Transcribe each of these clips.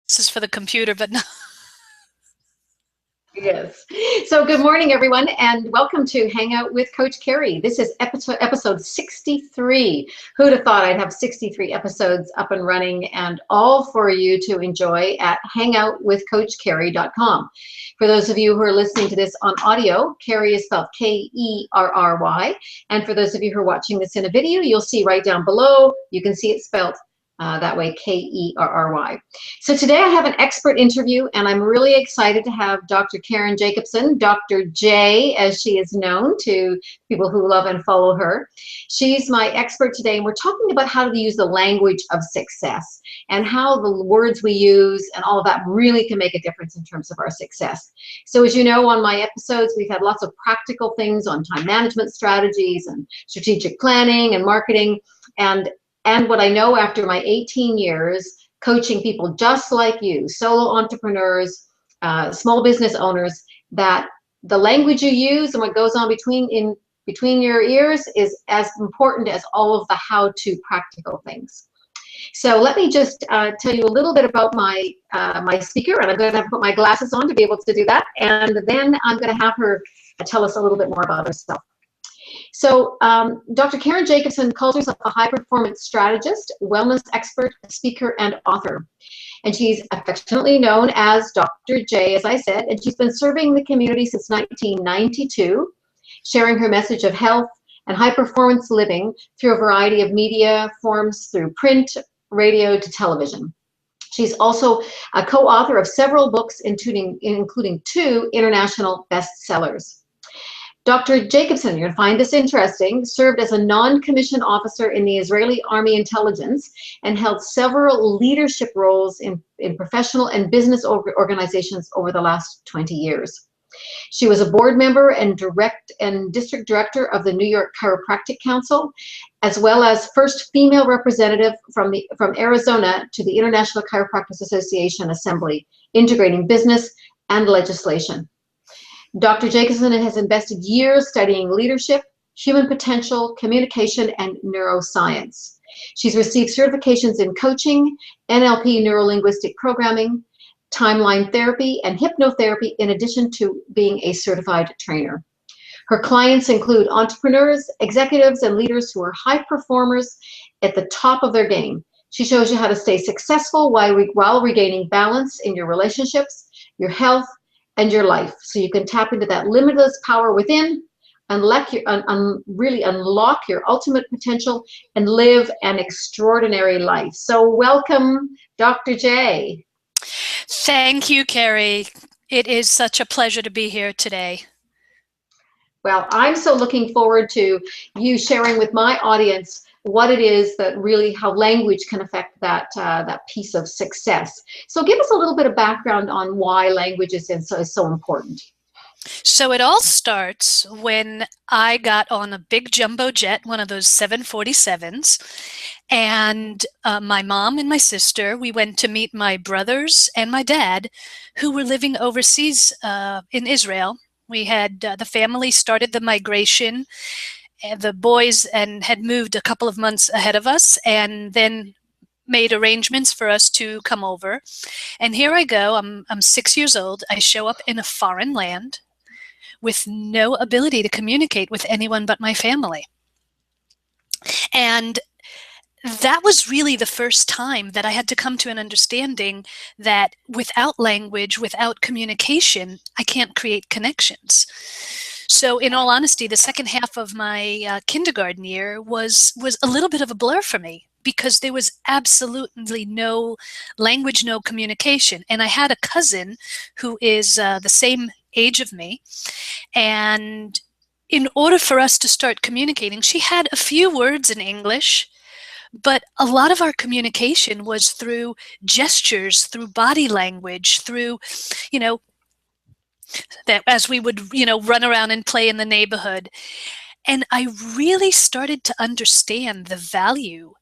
This is for the computer, but no. Yes. So good morning, everyone, and welcome to Hangout with Coach Carrie. This is episode 63. Who'd have thought I'd have 63 episodes up and running and all for you to enjoy at hangoutwithcoachcarrie.com. For those of you who are listening to this on audio, Carrie is spelled Kerry. And for those of you who are watching this in a video, you'll see right down below, you can see it spelled that way, Kerry. So today I have an expert interview, and I'm really excited to have Dr. Karen Jacobson, Dr. J, as she is known to people who love and follow her. She's my expert today, and we're talking about how to use the language of success and how the words we use and all of that really can make a difference in terms of our success. So as you know, on my episodes, we've had lots of practical things on time management strategies and strategic planning and marketing. And what I know after my 18 years coaching people just like you, solo entrepreneurs, small business owners, that the language you use and what goes on between your ears is as important as all of the how-to practical things. So let me just tell you a little bit about my speaker, and I'm going to have to put my glasses on to be able to do that, and then I'm going to have her tell us a little bit more about herself. So Dr. Karen Jacobson calls herself a high-performance strategist, wellness expert, speaker, and author. And she's affectionately known as Dr. J, as I said, and she's been serving the community since 1992, sharing her message of health and high-performance living through a variety of media forms, through print, radio, to television. She's also a co-author of several books, including 2 international bestsellers. Dr. Jacobson, you're going to find this interesting, served as a non-commissioned officer in the Israeli Army Intelligence and held several leadership roles in professional and business organizations over the last 20 years. She was a board member and district director of the New York Chiropractic Council, as well as first female representative from Arizona to the International Chiropractic Association Assembly, integrating business and legislation. Dr. Jacobson has invested years studying leadership, human potential, communication, and neuroscience. She's received certifications in coaching, NLP, neuro-linguistic programming, timeline therapy, and hypnotherapy, in addition to being a certified trainer. Her clients include entrepreneurs, executives, and leaders who are high performers at the top of their game. She shows you how to stay successful while regaining balance in your relationships, your health, and your life, so you can tap into that limitless power within and really unlock your ultimate potential and live an extraordinary life. So welcome, Dr. J. Thank you, Carrie. It is such a pleasure to be here today. Well, I'm so looking forward to you sharing with my audience what it is that really, how language can affect that piece of success. So give us a little bit of background on why language is so important. So it all starts when I got on a big jumbo jet, one of those 747s, and my mom and my sister, we went to meet my brothers and my dad, who were living overseas in Israel. We had the family started the migration. The boys had moved a couple of months ahead of us, and then made arrangements for us to come over. And here I go. I'm 6 years old. I show up in a foreign land with no ability to communicate with anyone but my family. And that was really the first time that I had to come to an understanding that without language, without communication, I can't create connections. So in all honesty, the second half of my kindergarten year was a little bit of a blur for me, because there was absolutely no language, no communication. And I had a cousin who is the same age of me. And in order for us to start communicating, she had a few words in English, but a lot of our communication was through gestures, through body language, through, that as we would, run around and play in the neighborhood. And I really started to understand the value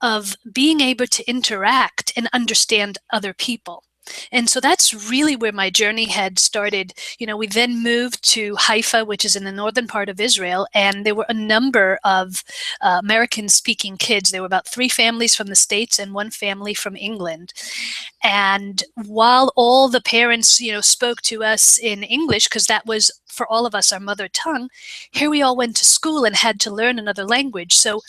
of being able to interact and understand other people. And so that's really where my journey had started. We then moved to Haifa, which is in the northern part of Israel, and there were a number of American-speaking kids. There were about 3 families from the States and 1 family from England. And while all the parents, spoke to us in English, because that was for all of us our mother tongue, here we all went to school and had to learn another language. So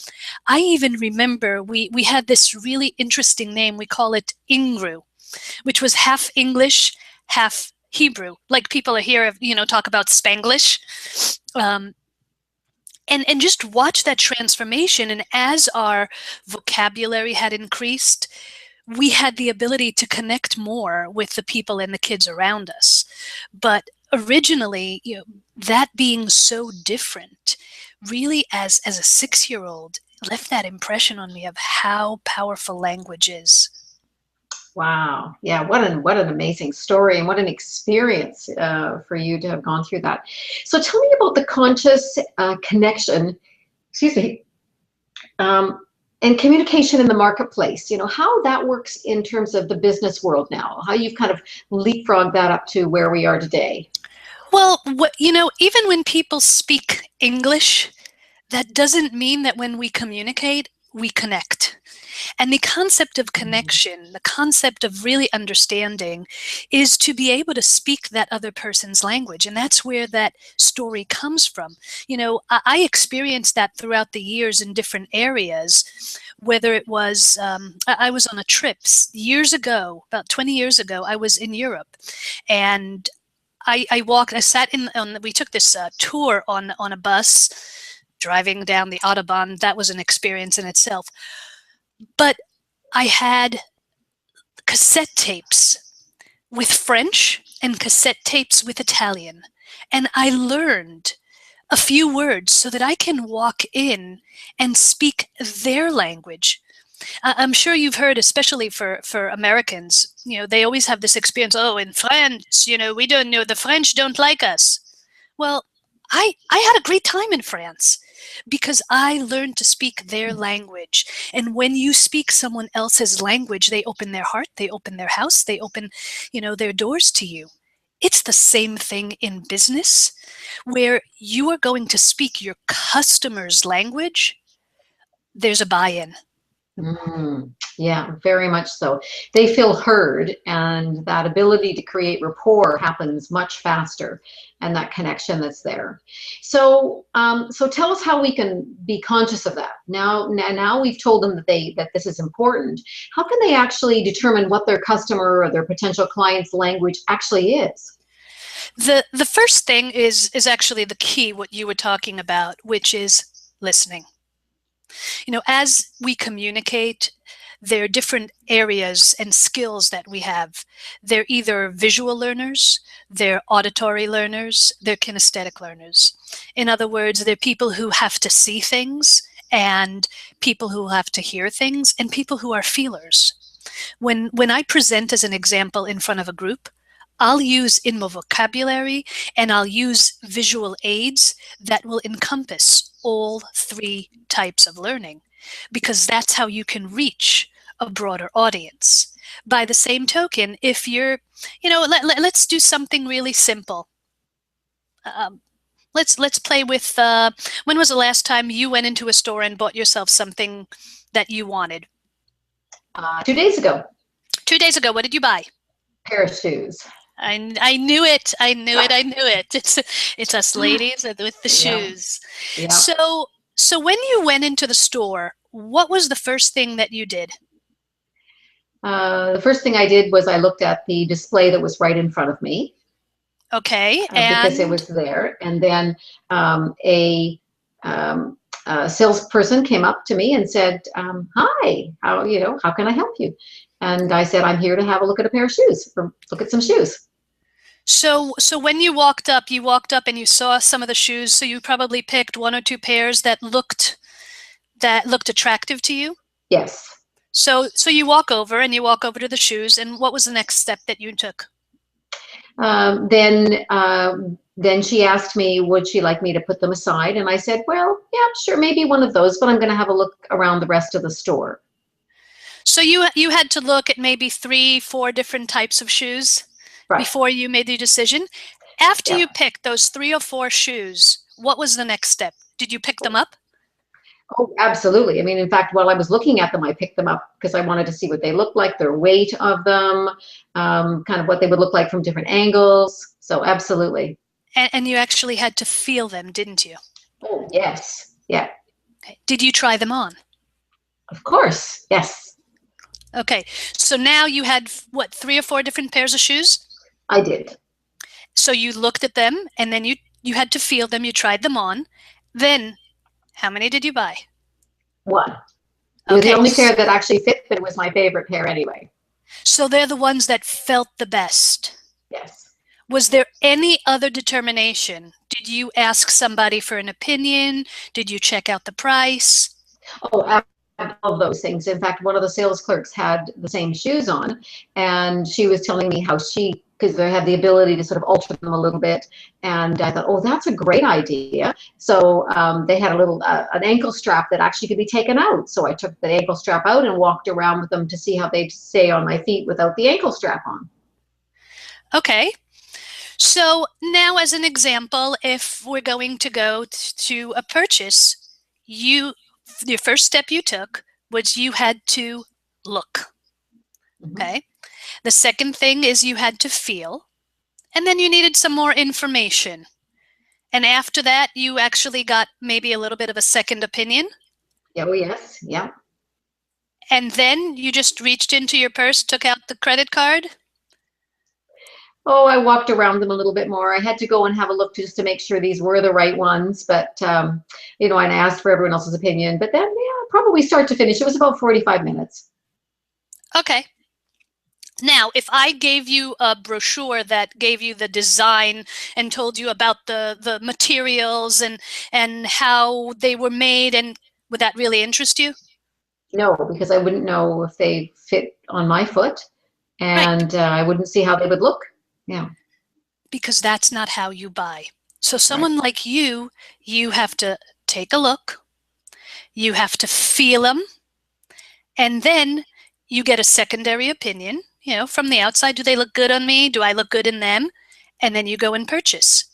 I even remember we had this really interesting name. We call it Ingru, which was half English, half Hebrew. Like people are here, talk about Spanglish. And just watch that transformation. And as our vocabulary had increased, we had the ability to connect more with the people and the kids around us. But originally, that being so different, really as a 6-year-old, left that impression on me of how powerful language is. Wow. Yeah. What an amazing story, and what an experience for you to have gone through that. So tell me about the conscious connection, excuse me, and communication in the marketplace. How that works in terms of the business world now, how you've kind of leapfrogged that up to where we are today. Well, even when people speak English, that doesn't mean that when we communicate, we connect. And the concept of connection, the concept of really understanding, is to be able to speak that other person's language. And that's where that story comes from. I experienced that throughout the years in different areas, whether it was, I was on a trip years ago, about 20 years ago, I was in Europe. And I sat we took this tour on a bus, driving down the Autobahn. That was an experience in itself. But I had cassette tapes with French and cassette tapes with Italian. And I learned a few words so that I can walk in and speak their language. I'm sure you've heard, especially for Americans, they always have this experience, oh, in France, we don't know, the French don't like us. Well, I had a great time in France because I learned to speak their language. And when you speak someone else's language, they open their heart, they open their house, they open, their doors to you. It's the same thing in business, where you are going to speak your customer's language. There's a buy-in. Yeah, very much so. They feel heard, and that ability to create rapport happens much faster, and that connection that's there. So, so tell us how we can be conscious of that. Now we've told them that this is important. How can they actually determine what their customer or their potential client's language actually is? The first thing is actually the key, what you were talking about, which is listening. As we communicate, there are different areas and skills that we have. They're either visual learners, they're auditory learners, they're kinesthetic learners. In other words, they're people who have to see things, and people who have to hear things, and people who are feelers. When I present as an example in front of a group, I'll use in my vocabulary, and I'll use visual aids that will encompass all 3 types of learning, because that's how you can reach a broader audience. By the same token, if you're, let's do something really simple. Let's play with, when was the last time you went into a store and bought yourself something that you wanted? 2 days ago. 2 days ago, what did you buy? A pair of shoes. I knew it. I knew it. It's us ladies with the shoes. Yeah. So when you went into the store, what was the first thing that you did? The first thing I did was I looked at the display that was right in front of me. Okay, because it was there, and then a salesperson came up to me and said, "Hi, how can I help you?" And I said, "I'm here to have a look at a pair of shoes, or look at some shoes." So when you walked up and you saw some of the shoes. So you probably picked 1 or 2 pairs that looked attractive to you. Yes. So you walk over to the shoes, and what was the next step that you took? Then she asked me, would she like me to put them aside? And I said, well, yeah, sure, maybe one of those, but I'm going to have a look around the rest of the store. So you had to look at maybe 3, 4 different types of shoes, right, before you made the decision. After you picked those 3 or 4 shoes, what was the next step? Did you pick them up? Oh, absolutely. I mean, in fact, while I was looking at them, I picked them up because I wanted to see what they looked like, their weight of them, kind of what they would look like from different angles. So absolutely. And you actually had to feel them, didn't you? Oh, yes. Yeah, Okay. Did you try them on? of course. Yes, Okay, so now you had what, 3 or 4 different pairs of shoes? I did. So you looked at them and then you had to feel them, you tried them on. Then how many did you buy? One. It was the Okay, only pair that actually fit, but it was my favorite pair anyway. so they're the ones that felt the best. Yes. Was there any other determination? Did you ask somebody for an opinion? Did you check out the price? Oh, all of those things. In fact, one of the sales clerks had the same shoes on, and she was telling me how she, because they have the ability to sort of alter them a little bit, and I thought, oh, that's a great idea. So they had a little an ankle strap that actually could be taken out. So I took the ankle strap out and walked around with them to see how they'd stay on my feet without the ankle strap on. Okay. So now as an example, if we're going to go to a purchase, your first step you took was you had to look. Mhm. Okay. The second thing is you had to feel, and then you needed some more information. And after that, you actually got maybe a little bit of a second opinion. Yeah, oh, yes, yeah. And then you just reached into your purse, took out the credit card. Oh, I walked around them a little bit more. I had to go and have a look just to make sure these were the right ones, but you know, and I asked for everyone else's opinion. But then, yeah, probably start to finish, it was about 45 minutes. Okay. Now, if I gave you a brochure that gave you the design and told you about the materials and how they were made, and would that really interest you? No, because I wouldn't know if they fit on my foot, Right, and I wouldn't see how they would look. Yeah, because that's not how you buy. So right. someone like you have to take a look, you have to feel them, and then you get a secondary opinion, from the outside. Do they look good on me? Do I look good in them? And then you go and purchase.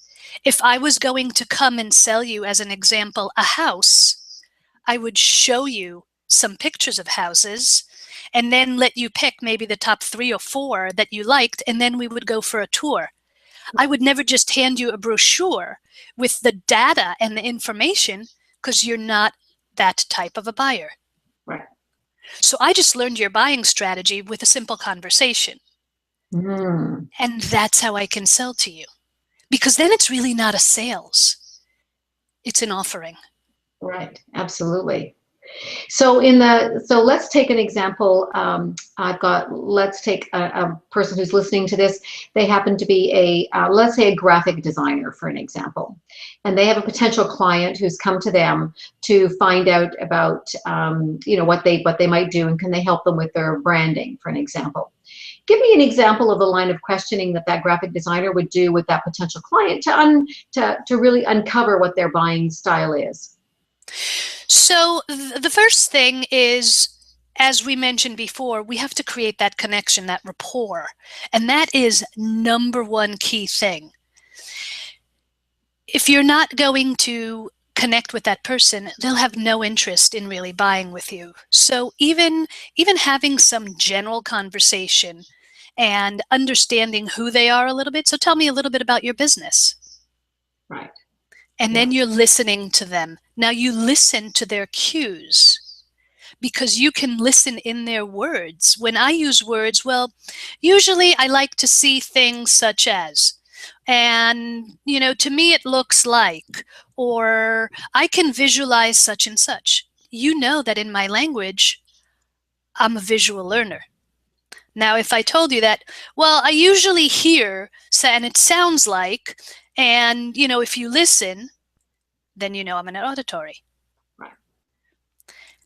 If I was going to come and sell you, as an example, a house, I would show you some pictures of houses and then let you pick maybe the top 3 or 4 that you liked, and then we would go for a tour. I would never just hand you a brochure with the data and the information, because you're not that type of a buyer. Right. So I just learned your buying strategy with a simple conversation. Mm, And that's how I can sell to you. Because then it's really not a sales, it's an offering. right. Absolutely. So let's take an example. Let's take a person who's listening to this. They happen to be let's say a graphic designer, for an example, and they have a potential client who's come to them to find out about, you know, what they might do, and can they help them with their branding, for an example. Give me an example of the line of questioning that graphic designer would do with that potential client to really uncover what their buying style is. So the first thing is, as we mentioned before, we have to create that connection, that rapport. And that is number one key thing. If you're not going to connect with that person, they'll have no interest in really buying with you. So even having some general conversation and understanding who they are a little bit. So tell me a little bit about your business. Right. And Yeah. then you're listening to them. Now you listen to their cues, because you can listen in their words. When I use words, well, usually I like to see things such as, and, to me it looks like, or I can visualize such and such. You know that in my language, I'm a visual learner. Now, if I told you that, well, I usually hear, and it sounds like, and, if you listen, then you know I'm an auditory. Right.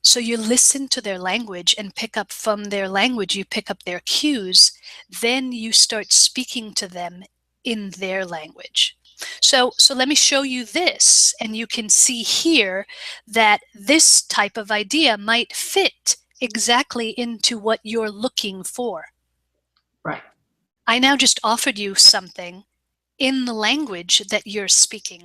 So you listen to their language and pick up from their language, you pick up their cues, then you start speaking to them in their language. So let me show you this, and you can see here that this type of idea might fit exactly into what you're looking for. Right. I now just offered you something in the language that you're speaking.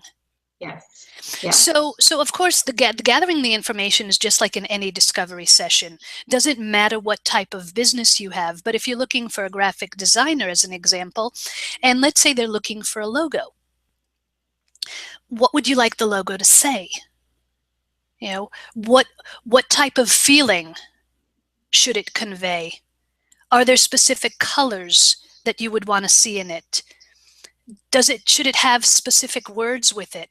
Yes. Yeah. So of course, gathering the information is just like in any discovery session. Doesn't matter what type of business you have, but if you're looking for a graphic designer, as an example, and let's say they're looking for a logo, what would you like the logo to say? You know, what type of feeling should it convey? Are there specific colors that you would want to see in it? Should it have specific words with it?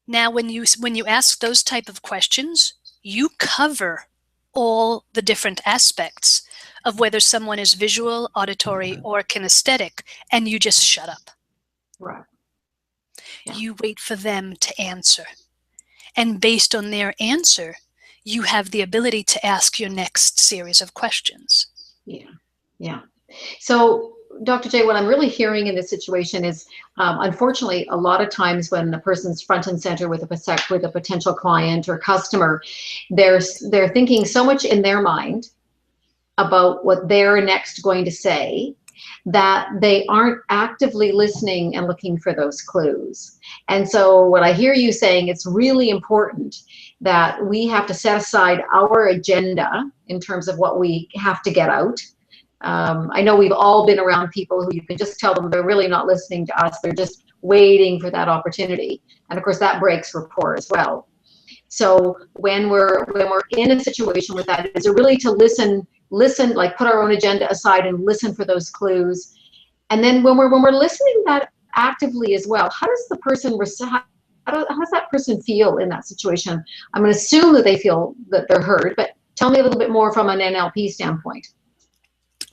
Now, when you ask those type of questions, you cover all the different aspects of whether someone is visual, auditory, or kinesthetic, and you just shut up. Right. Yeah. You wait for them to answer. And based on their answer, you have the ability to ask your next series of questions. Yeah. Yeah. So, Dr. J, what I'm really hearing in this situation is, unfortunately, a lot of times when the person's front and center with a potential client or customer, they're thinking so much in their mind about what they're next going to say that they aren't actively listening and looking for those clues. And so what I hear you saying, it's really important that we have to set aside our agenda in terms of what we have to get out. I know we've all been around people who you can just tell them they're really not listening to us. They're just waiting for that opportunity. And of course that breaks rapport as well. So when we're in a situation with that, is it really to listen, like put our own agenda aside and listen for those clues. And then when we're listening that actively as well, how does the person how does that person feel in that situation? I'm going to assume that they feel that they're heard, but tell me a little bit more from an NLP standpoint.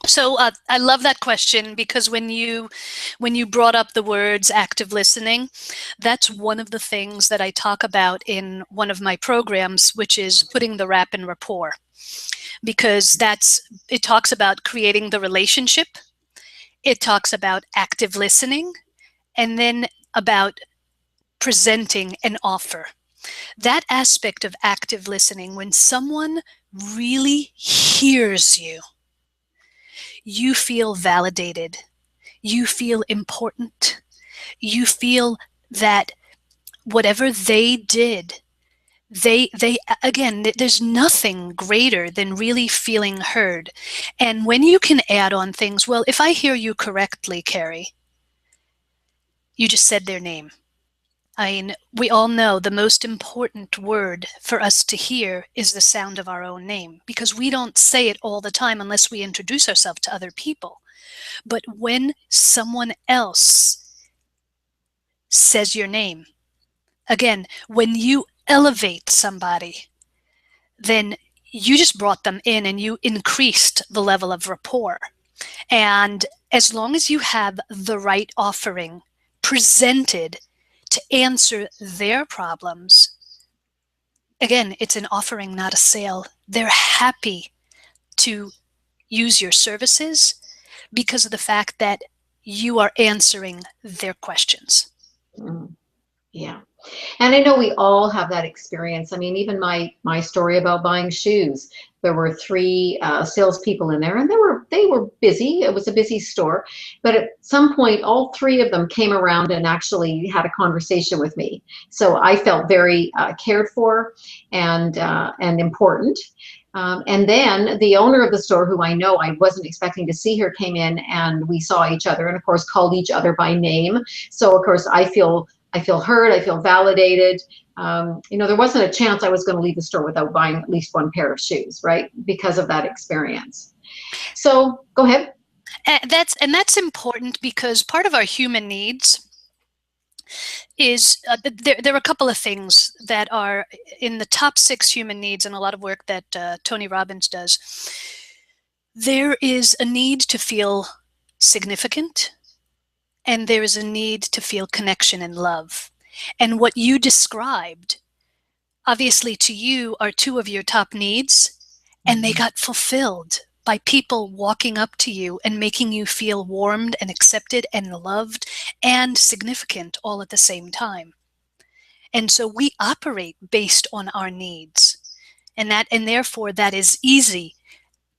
So I love that question, because when you brought up the words active listening, that's one of the things that I talk about in one of my programs, which is putting the rap in rapport, because it talks about creating the relationship, it talks about active listening, and then about presenting an offer. That aspect of active listening, when someone really hears you, you feel validated, you feel important, you feel that whatever they did, they again, there's nothing greater than really feeling heard. And when you can add on things, well, if I hear you correctly, Carrie, you just said their name. I mean, we all know the most important word for us to hear is the sound of our own name, because we don't say it all the time unless we introduce ourselves to other people. But when someone else says your name, again, when you elevate somebody, then you just brought them in and you increased the level of rapport. And as long as you have the right offering presented to answer their problems, again, it's an offering, not a sale. They're happy to use your services because of the fact that you are answering their questions. Yeah. And I know we all have that experience. I mean, even my story about buying shoes, there were 3 salespeople in there, and they were busy. It was a busy store, but at some point, all 3 of them came around and actually had a conversation with me. So I felt very cared for and important. And then the owner of the store, who I know I wasn't expecting to see her, came in and we saw each other, and of course called each other by name. So of course I feel heard, I feel validated. There wasn't a chance I was going to leave the store without buying at least 1 pair of shoes, right? Because of that experience. So go ahead. And that's important, because part of our human needs is there are a couple of things that are in the top 6 human needs, and a lot of work that Tony Robbins does. There is a need to feel significant, and there is a need to feel connection and love. And what you described, obviously to you, are 2 of your top needs, and they got fulfilled by people walking up to you and making you feel warmed and accepted and loved and significant all at the same time. And so we operate based on our needs, and therefore that is easy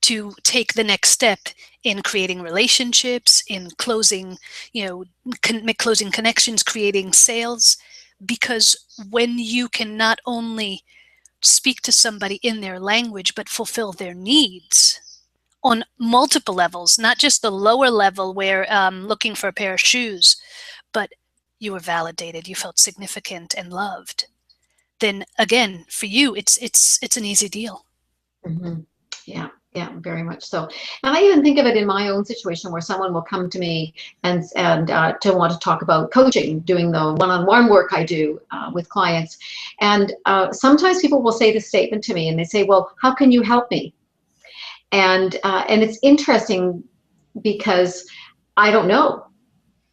to take the next step in creating relationships, in closing, closing connections, creating sales. because when you can not only speak to somebody in their language, but fulfill their needs on multiple levels, not just the lower level where looking for a pair of shoes, but you were validated, you felt significant and loved, then again, for you, it's an easy deal. Mm-hmm. Yeah, yeah, very much so. And I even think of it in my own situation where someone will come to me and to want to talk about coaching, doing the one-on-one work I do with clients. And sometimes people will say this statement to me, and they say, "Well, how can you help me?" And it's interesting because I don't know.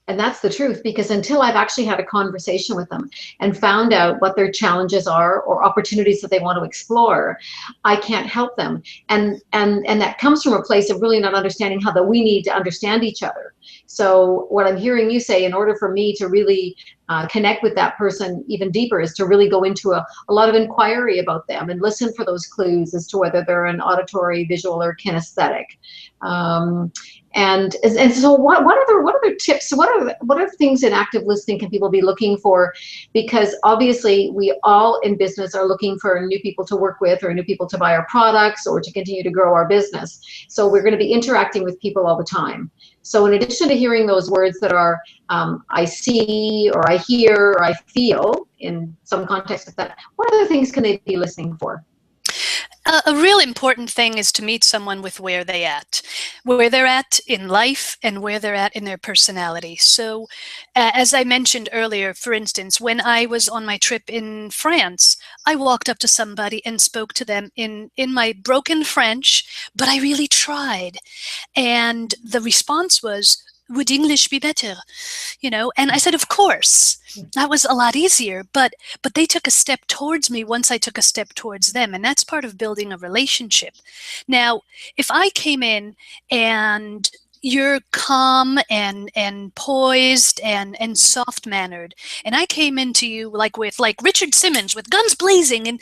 And that's the truth, because until I've actually had a conversation with them and found out what their challenges are or opportunities that they want to explore, I can't help them. And that comes from a place of really not understanding how that we need to understand each other. So what I'm hearing you say, in order for me to really connect with that person even deeper, is to really go into a lot of inquiry about them and listen for those clues as to whether they're an auditory, visual, or kinesthetic. And so what other tips, what other things in active listening can people be looking for? Because obviously we all in business are looking for new people to work with, or new people to buy our products, or to continue to grow our business. So we're going to be interacting with people all the time. So in addition to hearing those words that are I see, or I hear, or I feel, in some context of that, what other things can they be listening for? A real important thing is to meet someone with where they're at in life and where they're at in their personality. So as I mentioned earlier, for instance, when I was on my trip in France, I walked up to somebody and spoke to them in my broken French, but I really tried. And the response was, would English be better? And I said, of course. That was a lot easier, but they took a step towards me once I took a step towards them, and that's part of building a relationship. Now, if I came in and you're calm and poised and soft-mannered, and I came into you like Richard Simmons with guns blazing and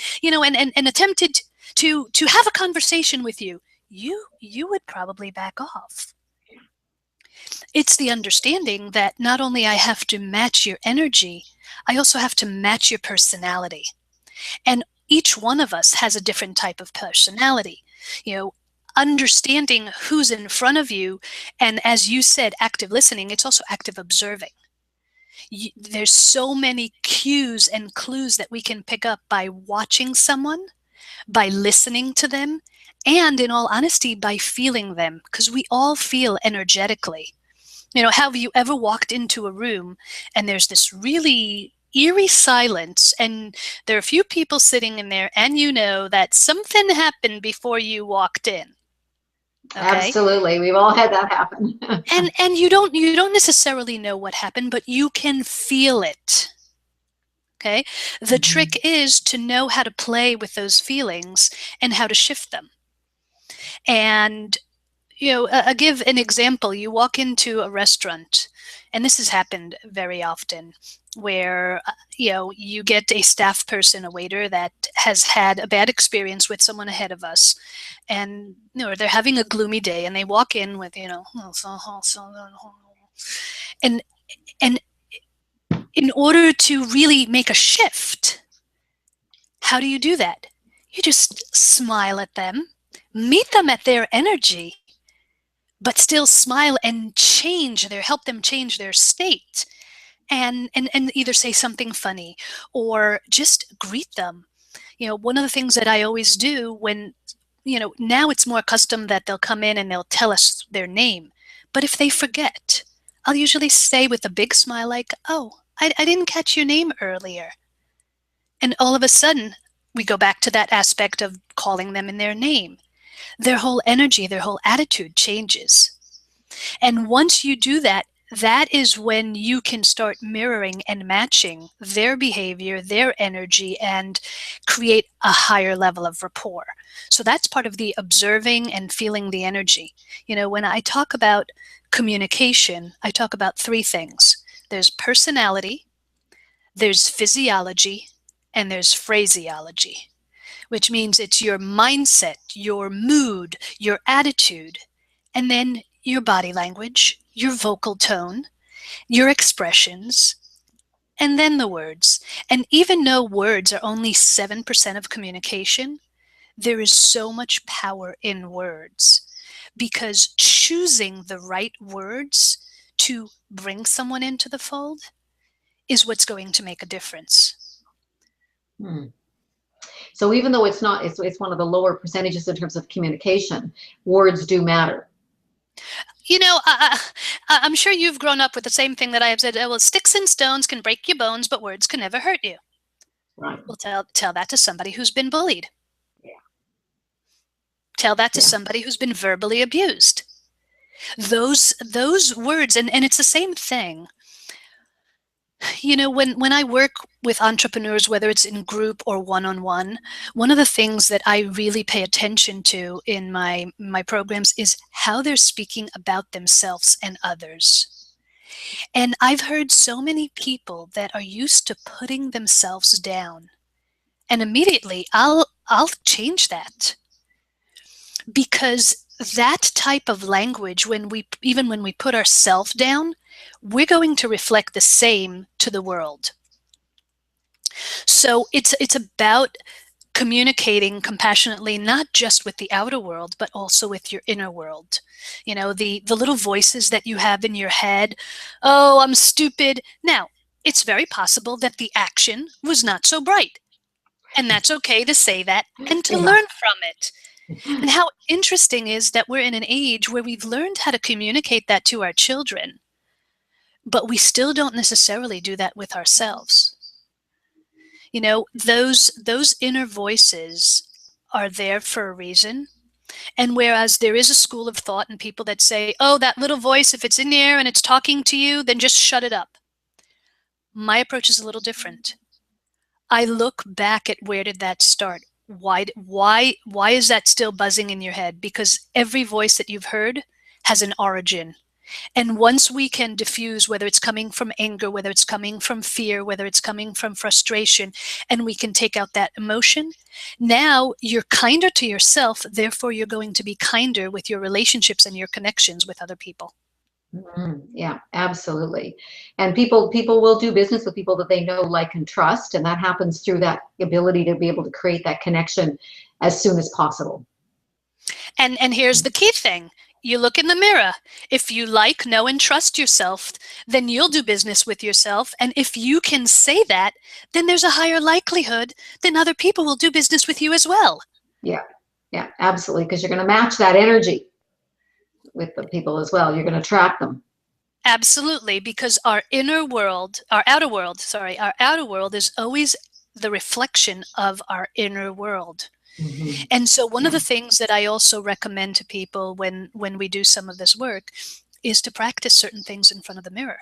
attempted to have a conversation with you, you would probably back off. It's the understanding that not only I have to match your energy, I also have to match your personality. And each one of us has a different type of personality. Understanding who's in front of you, and as you said, active listening, it's also active observing. There's so many cues and clues that we can pick up by watching someone, by listening to them, and in all honesty, by feeling them, because we all feel energetically. Have you ever walked into a room and there's this really eerie silence, and there are a few people sitting in there, and you know that something happened before you walked in? Okay? Absolutely, we've all had that happen. and you don't necessarily know what happened, but you can feel it. Okay? The trick is to know how to play with those feelings and how to shift them. And I'll give an example. You walk into a restaurant, and this has happened very often, where you get a staff person, a waiter, that has had a bad experience with someone ahead of us, and they're having a gloomy day, and they walk in with and in order to really make a shift, how do you do that? You just smile at them, meet them at their energy, but still smile and help them change their state, and either say something funny or just greet them. One of the things that I always do when, now it's more custom that they'll come in and they'll tell us their name. But if they forget, I'll usually say with a big smile like, oh, I didn't catch your name earlier. And all of a sudden, we go back to that aspect of calling them in their name. Their whole energy, their whole attitude changes. And once you do that, that is when you can start mirroring and matching their behavior, their energy, and create a higher level of rapport. So that's part of the observing and feeling the energy. When I talk about communication, I talk about three things. There's personality, there's physiology, and there's phraseology, which means it's your mindset, your mood, your attitude, and then your body language, your vocal tone, your expressions, and then the words. And even though words are only 7% of communication, there is so much power in words, because choosing the right words to bring someone into the fold is what's going to make a difference. Hmm. So even though it's not, it's one of the lower percentages in terms of communication, words do matter. You know, I'm sure you've grown up with the same thing that I have said. Well, sticks and stones can break your bones, but words can never hurt you. Right. Well, tell that to somebody who's been bullied. Yeah. Tell that to Yeah. somebody who's been verbally abused. Those words, and it's the same thing. You know, when I work with entrepreneurs, whether it's in group or one-on-one, one of the things that I really pay attention to in my programs is how they're speaking about themselves and others. And I've heard so many people that are used to putting themselves down. And immediately I'll change that, because that type of language, when we put ourselves down, we're going to reflect the same to the world. So it's about communicating compassionately, not just with the outer world, but also with your inner world. You know, the little voices that you have in your head. Oh, I'm stupid. Now, it's very possible that the action was not so bright. And that's okay to say that and to Yeah. learn from it. And how interesting is that we're in an age where we've learned how to communicate that to our children, but we still don't necessarily do that with ourselves. You know, those inner voices are there for a reason. And whereas there is a school of thought and people that say, oh, that little voice, if it's in there and it's talking to you, then just shut it up. My approach is a little different. I look back at, where did that start? Why is that still buzzing in your head? Because every voice that you've heard has an origin. And once we can diffuse, whether it's coming from anger, whether it's coming from fear, whether it's coming from frustration, and we can take out that emotion, now you're kinder to yourself, therefore you're going to be kinder with your relationships and your connections with other people. Yeah, absolutely. And people will do business with people that they know, like, and trust, and that happens through that ability to be able to create that connection as soon as possible. And here's the key thing. You look in the mirror. If you like, know, and trust yourself, then you'll do business with yourself. And if you can say that, then there's a higher likelihood that other people will do business with you as well. Yeah, yeah, absolutely. Because you're going to match that energy with the people as well. You're going to attract them. Absolutely, because our outer world is always the reflection of our inner world. Mm-hmm. And so one of the things that I also recommend to people when we do some of this work is to practice certain things in front of the mirror.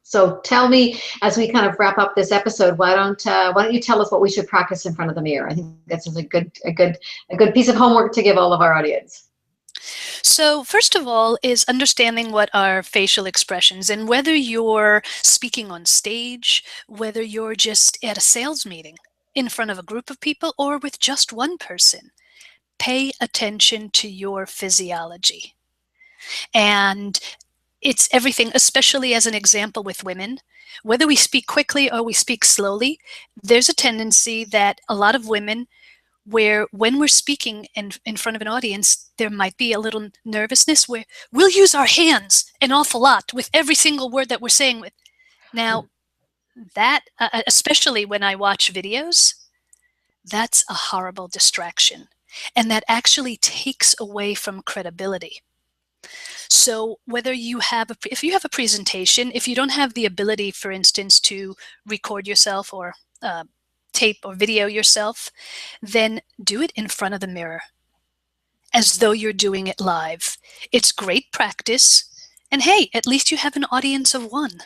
So tell me, as we kind of wrap up this episode, why don't you tell us what we should practice in front of the mirror? I think that's a good piece of homework to give all of our audience. So first of all is understanding what are facial expressions, and whether you're speaking on stage, whether you're just at a sales meeting in front of a group of people or with just one person, pay attention to your physiology. And it's everything, especially as an example with women. Whether we speak quickly or we speak slowly, there's a tendency that a lot of women, where when we're speaking in front of an audience, there might be a little nervousness where we'll use our hands an awful lot with every single word that we're saying with. Now, that, especially when I watch videos, that's a horrible distraction. And that actually takes away from credibility. So whether you have if you have a presentation, if you don't have the ability, for instance, to record yourself or tape or video yourself, then do it in front of the mirror as though you're doing it live. It's great practice. And hey, at least you have an audience of one.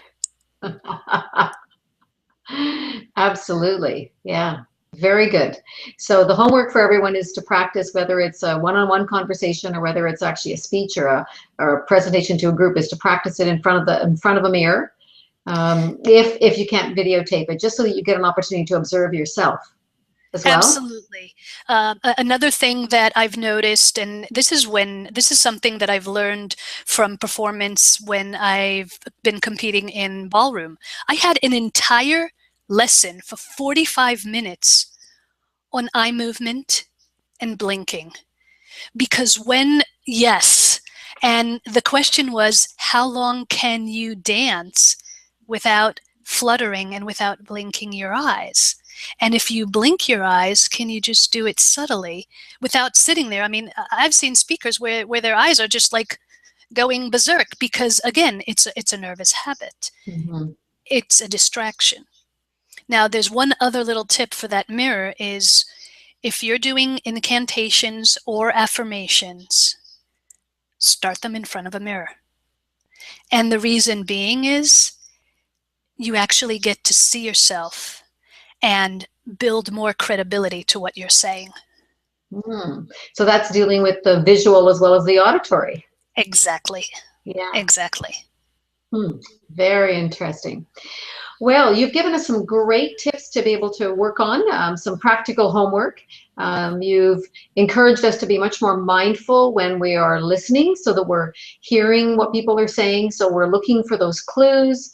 Absolutely. Yeah. Very good. So the homework for everyone is to practice, whether it's a one-on-one conversation or whether it's actually a speech or a presentation to a group, is to practice it in front of a mirror. If you can't videotape it, just so that you get an opportunity to observe yourself. as well? Absolutely. Another thing that I've noticed, and this is something that I've learned from performance when I've been competing in ballroom. I had an entire lesson for 45 minutes on eye movement and blinking. Because yes, and the question was, how long can you dance without fluttering and without blinking your eyes? And if you blink your eyes, can you just do it subtly without sitting there? I mean, I've seen speakers where their eyes are just like going berserk because, again, it's a nervous habit. Mm-hmm. It's a distraction. Now, there's one other little tip for that mirror is if you're doing incantations or affirmations, start them in front of a mirror. And the reason being is you actually get to see yourself and build more credibility to what you're saying. So that's dealing with the visual as well as the auditory. Exactly. Yeah. Exactly. Very interesting. Well, you've given us some great tips to be able to work on, some practical homework. You've encouraged us to be much more mindful when we are listening so that we're hearing what people are saying. So we're looking for those clues,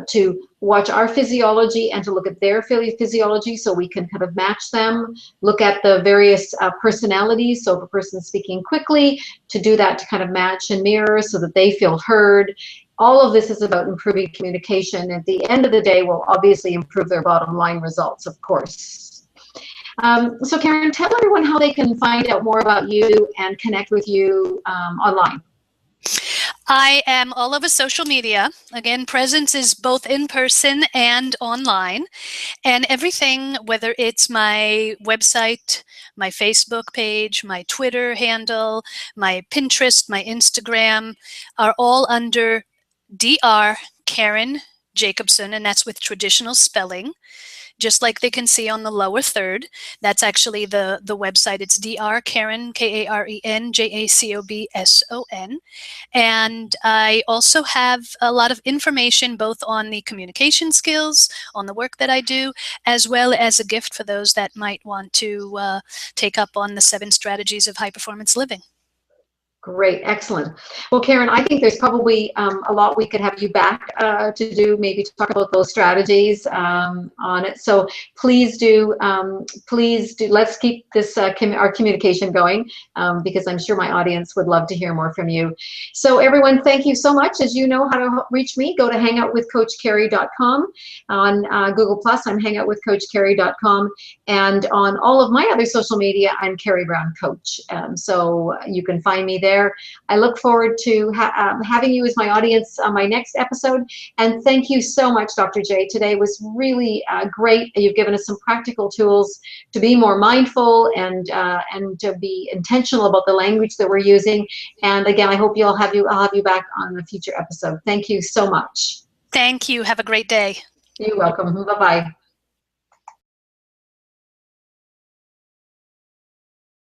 to watch our physiology and to look at their physiology so we can kind of match them, look at the various personalities. So if a person's speaking quickly, to do that to kind of match and mirror so that they feel heard. All of this is about improving communication. At the end of the day, will obviously improve their bottom line results, of course. So Karen, tell everyone how they can find out more about you and connect with you online. I am all over social media. Again, presence is both in person and online. And everything, whether it's my website, my Facebook page, my Twitter handle, my Pinterest, my Instagram, are all under Dr. Karen Jacobson, and that's with traditional spelling, just like they can see on the lower third. That's actually the website. It's Dr. Karen, Karen Jacobson. And I also have a lot of information both on the communication skills, on the work that I do, as well as a gift for those that might want to take up on the 7 strategies of high performance living. Great, excellent. Well, Karen, I think there's probably a lot we could have you back to do, maybe to talk about those strategies on it. So please do, let's keep this our communication going, because I'm sure my audience would love to hear more from you. So everyone, thank you so much. As you know how to reach me, go to hangoutwithcoachcarrie.com. On Google+, I'm hangoutwithcoachcarrie.com. And on all of my other social media, I'm Carrie Brown Coach. So you can find me there. I look forward to having you as my audience on my next episode. And thank you so much, Dr. J. Today was really great. You've given us some practical tools to be more mindful and to be intentional about the language that we're using. And again, I hope I'll have you back on a future episode. Thank you so much. Thank you. Have a great day. You're welcome. Bye-bye.